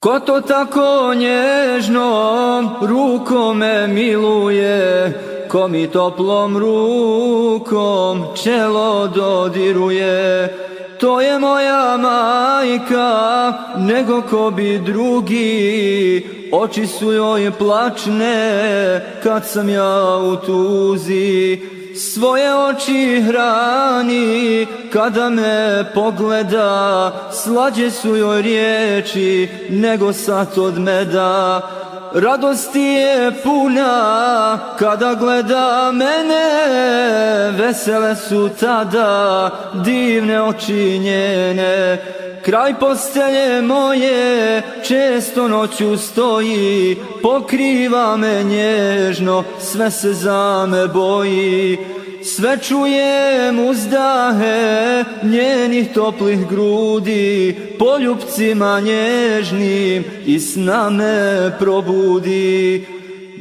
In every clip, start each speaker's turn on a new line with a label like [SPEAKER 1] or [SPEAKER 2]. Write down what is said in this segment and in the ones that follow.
[SPEAKER 1] Ko to tako nježnom rukom me miluje, ko mi toplom rukom čelo dodiruje. To je moja majka, nego ko bi drugi, oči su joj plačne kad sam ja u tuzi. Svoje oči hrani kada me pogleda, slađe su joj riječi nego sat od meda. Radosti je puna kada gleda mene, vesele su tada divne oči njene. Kraj postelje moje često noću stoji, pokriva me nježno, sve se za me boji. Sve čujem uzdahe njenih toplih grudi, poljupcima nježnim i sna me probudi.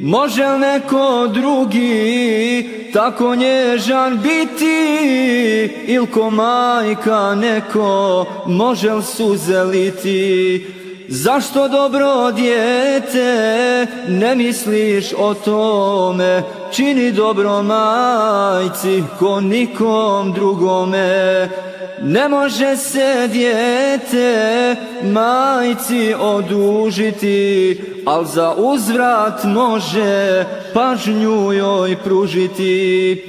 [SPEAKER 1] Može li neko drugi tako nježan biti, il ko majka neko može li suze liti? Zašto dobro dijete ne misliš o tome, čini dobro majci ko nikom drugome. Ne može se dijete majci odužiti, al za uzvrat može pažnju joj pružiti.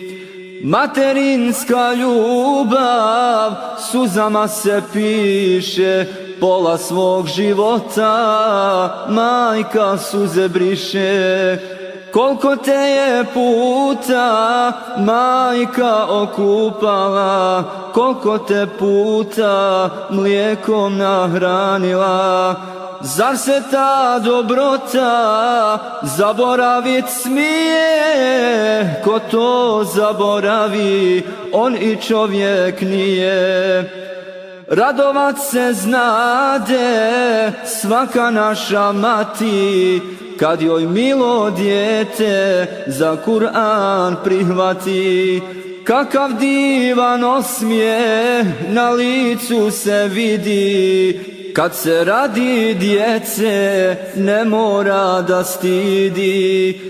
[SPEAKER 1] Materinska ljubav suzama se piše, pola svog života majka suze briše. Koliko te je puta majka okupala, koliko te puta mlijekom nahranila. Zar se ta dobrota zaboravit smije? Ko to zaboravi, on i čovjek nije. Radovat se znade svaka naša mati, kad joj milo dijete za Kur'an prihvati. Kakav divan osmijeh na licu se vidi, kad se radi djece ne mora da stidi.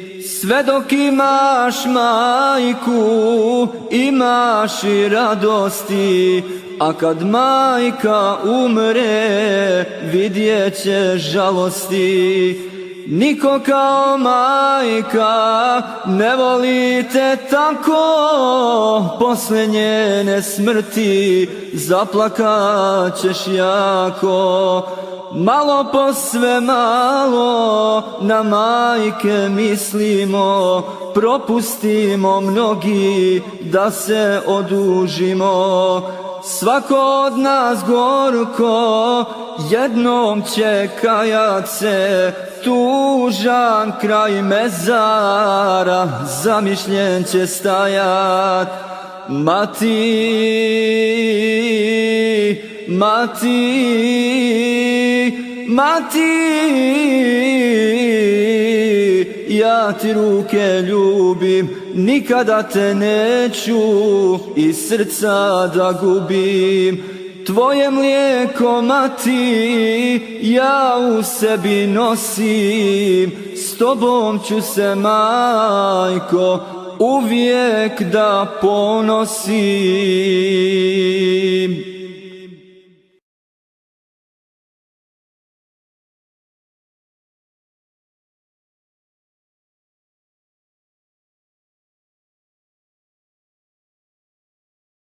[SPEAKER 1] Sve dok imaš majku, imaš i radosti, a kad majka umre, vidjet ćeš žalosti. Niko kao majka ne voli te tako, posle njene smrti zaplakat ćeš jako. Malo po sve malo na majke mislimo, propustimo mnogi da se odužimo. Svako od nas gorko jednom će kajat se, tužan kraj mezara zamišljen će stajat. Mati, mati, mati, ja ti ruke ljubim, nikada te neću iz srca da gubim. Tvoje mlijeko, mati, ja u sebi nosim, s tobom ću se, majko, uvijek da ponosim.